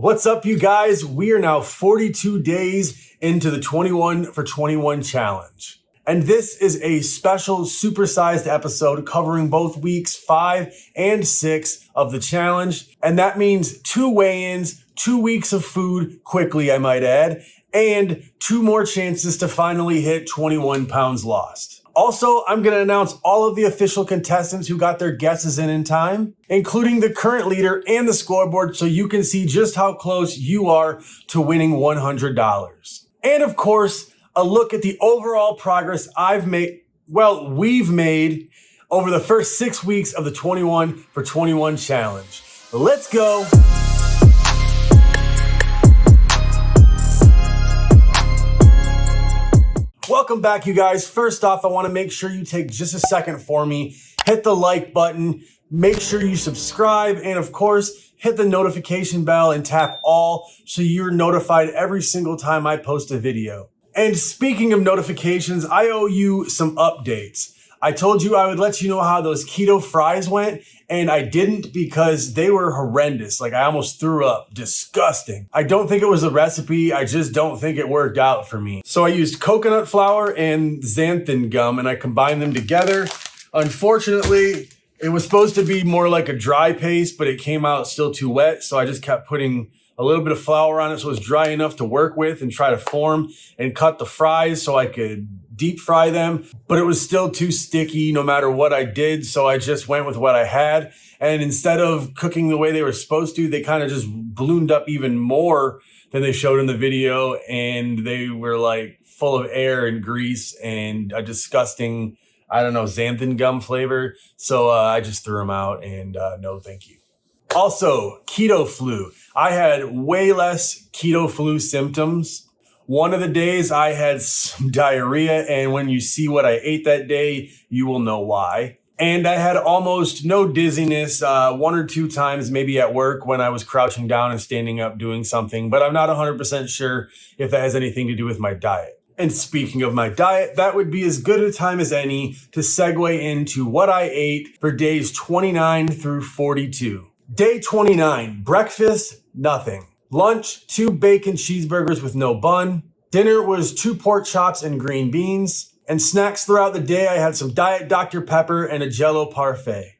What's up, you guys? We are now 42 days into the 21 for 21 challenge. And this is a special supersized episode covering both weeks 5 and 6 of the challenge. And that means 2 weigh-ins, 2 weeks of food quickly, I might add, and 2 more chances to finally hit 21 pounds lost. Also, I'm going to announce all of the official contestants who got their guesses in time, including the current leader and the scoreboard, so you can see just how close you are to winning $100. And of course, a look at the overall progress we've made over the first 6 weeks of the 21 for 21 challenge. Let's go. Welcome back, you guys. First off, I want to make sure you take just a second for me, hit the like button, make sure you subscribe, and of course, hit the notification bell and tap all so you're notified every single time I post a video. And speaking of notifications, I owe you some updates. I told you I would let you know how those keto fries went, and I didn't because they were horrendous. Like, I almost threw up. Disgusting. I don't think it was a recipe. I just don't think it worked out for me. So I used coconut flour and xanthan gum, and I combined them together. Unfortunately, it was supposed to be more like a dry paste, but it came out still too wet, so I just kept putting a little bit of flour on it so it was dry enough to work with and try to form and cut the fries so I could deep fry them, but it was still too sticky no matter what I did, so I just went with what I had. And instead of cooking the way they were supposed to, they kind of just ballooned up even more than they showed in the video, and they were like full of air and grease and a disgusting, xanthan gum flavor. So I just threw them out, and no thank you. Also, keto flu. I had way less keto flu symptoms. One of the days I had some diarrhea, and when you see what I ate that day, you will know why. And I had almost no dizziness, 1 or 2 times maybe at work when I was crouching down and standing up doing something, but I'm not 100% sure if that has anything to do with my diet. And speaking of my diet, that would be as good a time as any to segue into what I ate for days 29 through 42. Day 29, breakfast, nothing. Lunch, 2 bacon cheeseburgers with no bun. Dinner was 2 pork chops and green beans. And snacks throughout the day, I had some Diet Dr. Pepper and a Jell-O parfait.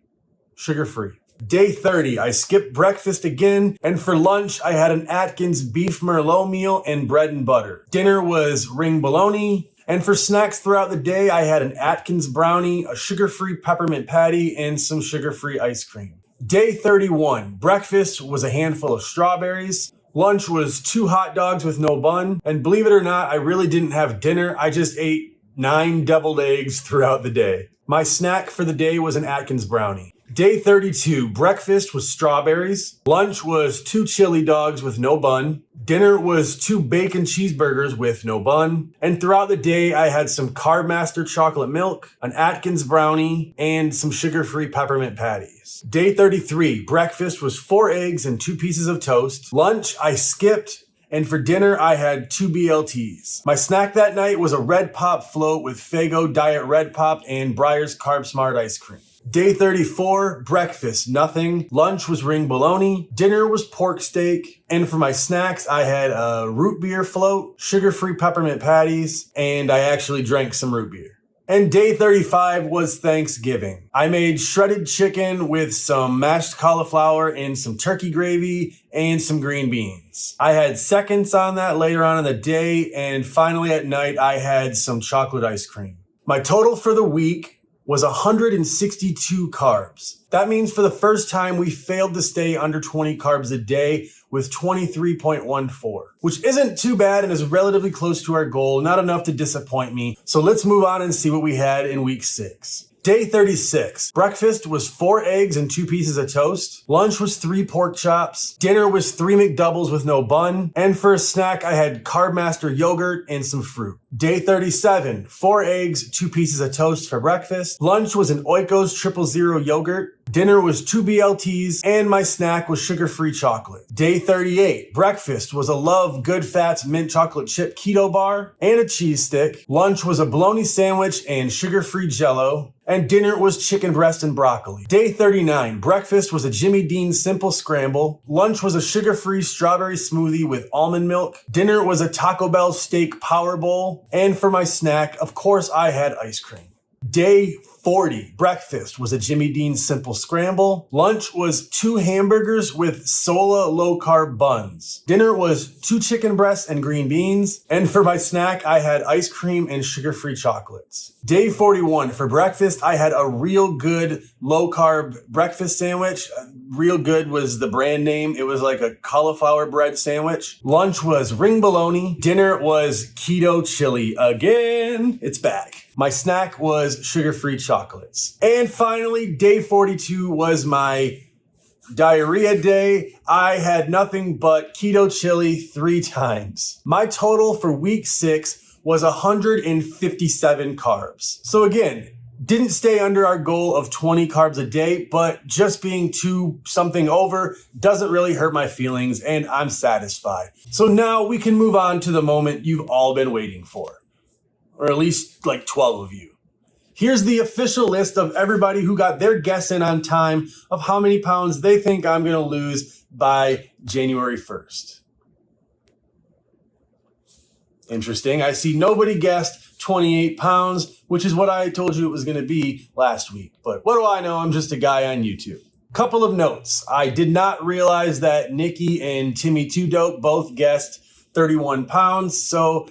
Sugar-free. Day 30, I skipped breakfast again. And for lunch, I had an Atkins beef merlot meal and bread and butter. Dinner was ring bologna. And for snacks throughout the day, I had an Atkins brownie, a sugar-free peppermint patty, and some sugar-free ice cream. Day 31, breakfast was a handful of strawberries. Lunch was 2 hot dogs with no bun. And believe it or not, I really didn't have dinner. I just ate 9 deviled eggs throughout the day. My snack for the day was an Atkins brownie. Day 32, breakfast was strawberries. Lunch was 2 chili dogs with no bun. Dinner was 2 bacon cheeseburgers with no bun. And throughout the day, I had some Carb Master chocolate milk, an Atkins brownie, and some sugar-free peppermint patties. Day 33, breakfast was 4 eggs and 2 pieces of toast. Lunch, I skipped. And for dinner, I had 2 BLTs. My snack that night was a Red Pop float with Faygo Diet Red Pop and Breyer's Carb Smart ice cream. Day 34, breakfast, nothing. Lunch was ring bologna. Dinner was pork steak. And for my snacks, I had a root beer float, sugar-free peppermint patties, and I actually drank some root beer. And day 35 was Thanksgiving. I made shredded chicken with some mashed cauliflower and some turkey gravy and some green beans. I had seconds on that later on in the day, and finally at night, I had some chocolate ice cream. My total for the week was 162 carbs. That means for the first time, we failed to stay under 20 carbs a day with 23.14, which isn't too bad and is relatively close to our goal, not enough to disappoint me. So let's move on and see what we had in week 6. Day 36, breakfast was 4 eggs and 2 pieces of toast. Lunch was 3 pork chops. Dinner was 3 McDoubles with no bun. And for a snack, I had Carb Master yogurt and some fruit. Day 37, 4 eggs, 2 pieces of toast for breakfast. Lunch was an Oikos 000 yogurt. Dinner was 2 BLTs, and my snack was sugar-free chocolate. Day 38, breakfast was a Love Good Fats mint chocolate chip keto bar and a cheese stick. Lunch was a bologna sandwich and sugar-free Jell-O. And dinner was chicken breast and broccoli. Day 39, breakfast was a Jimmy Dean's Simple Scramble. Lunch was a sugar-free strawberry smoothie with almond milk. Dinner was a Taco Bell steak power bowl. And for my snack, of course, I had ice cream. Day 40, breakfast was a Jimmy Dean's Simple Scramble. Lunch was 2 hamburgers with Sola low-carb buns. Dinner was 2 chicken breasts and green beans. And for my snack, I had ice cream and sugar-free chocolates. Day 41, for breakfast, I had a Real Good low-carb breakfast sandwich. Real Good was the brand name. It was like a cauliflower bread sandwich. Lunch was ring bologna. Dinner was keto chili again. It's back. My snack was sugar-free chocolates. And finally, day 42 was my diarrhea day. I had nothing but keto chili 3 times. My total for week 6 was 157 carbs. So again, didn't stay under our goal of 20 carbs a day, but just being 2 something over doesn't really hurt my feelings, and I'm satisfied. So now we can move on to the moment you've all been waiting for. Or at least like 12 of you. Here's the official list of everybody who got their guess in on time of how many pounds they think I'm going to lose by January 1st. Interesting. I see nobody guessed 28 pounds, which is what I told you it was going to be last week. But what do I know? I'm just a guy on YouTube. Couple of notes. I did not realize that Nikki and Timmy Two Dope both guessed 31 pounds. So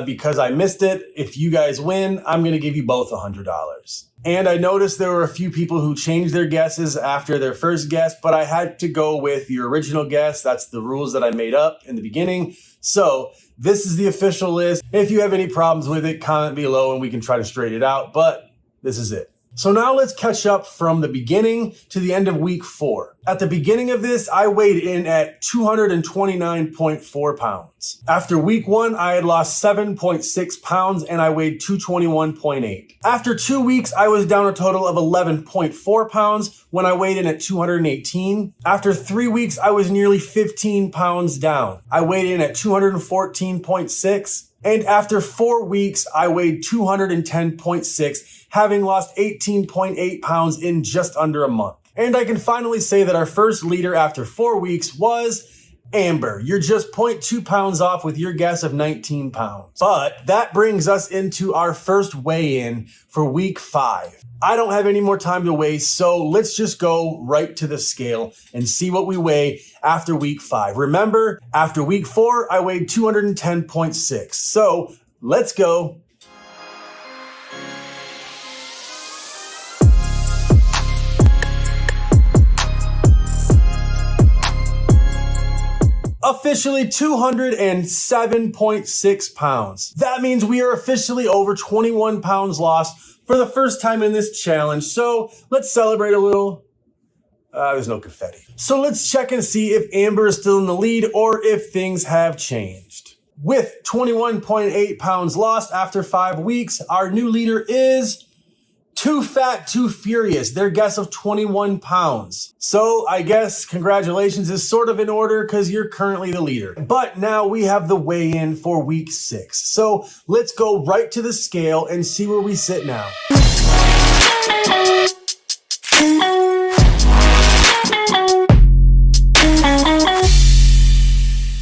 because I missed it, if you guys win, I'm going to give you both $100. And I noticed there were a few people who changed their guesses after their first guess, but I had to go with your original guess. That's the rules that I made up in the beginning. So this is the official list. If you have any problems with it, comment below and we can try to straighten it out, but this is it. So now let's catch up from the beginning to the end of week 4. At the beginning of this, I weighed in at 229.4 pounds. After week 1, I had lost 7.6 pounds and I weighed 221.8. After 2 weeks, I was down a total of 11.4 pounds when I weighed in at 218. After 3 weeks, I was nearly 15 pounds down. I weighed in at 214.6. And after 4 weeks, I weighed 210.6, having lost 18.8 pounds in just under a month. And I can finally say that our first leader after 4 weeks was Amber. You're just 0.2 pounds off with your guess of 19 pounds. But that brings us into our first weigh-in for week 5. I don't have any more time to waste, so let's just go right to the scale and see what we weigh after week 5. Remember, after week 4, I weighed 210.6. So let's go. Officially 207.6 pounds. That means we are officially over 21 pounds lost for the first time in this challenge. So let's celebrate a little. There's no confetti. So let's check and see if Amber is still in the lead or if things have changed. With 21.8 pounds lost after 5 weeks, our new leader is Too Fat, Too Furious, their guess of 21 pounds. So I guess congratulations is sort of in order because you're currently the leader. But now we have the weigh-in for week 6. So let's go right to the scale and see where we sit now.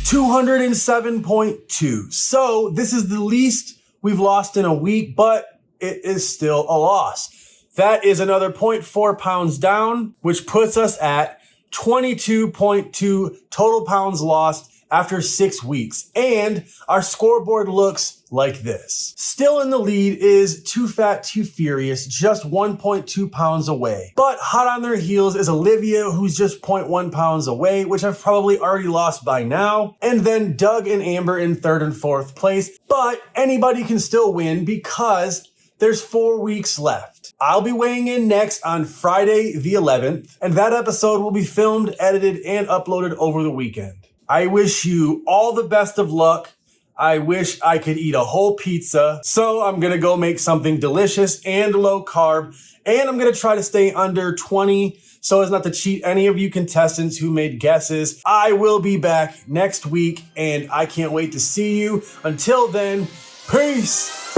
$207.2. So this is the least we've lost in a week, but it is still a loss. That is another 0.4 pounds down, which puts us at 22.2 total pounds lost after 6 weeks. And our scoreboard looks like this. Still in the lead is Too Fat, Too Furious, just 1.2 pounds away. But hot on their heels is Olivia, who's just 0.1 pounds away, which I've probably already lost by now. And then Doug and Amber in 3rd and 4th place. But anybody can still win because there's 4 weeks left. I'll be weighing in next on Friday the 11th, and that episode will be filmed, edited, and uploaded over the weekend. I wish you all the best of luck. I wish I could eat a whole pizza. So I'm gonna go make something delicious and low carb. And I'm gonna try to stay under 20 so as not to cheat any of you contestants who made guesses. I will be back next week and I can't wait to see you. Until then, peace.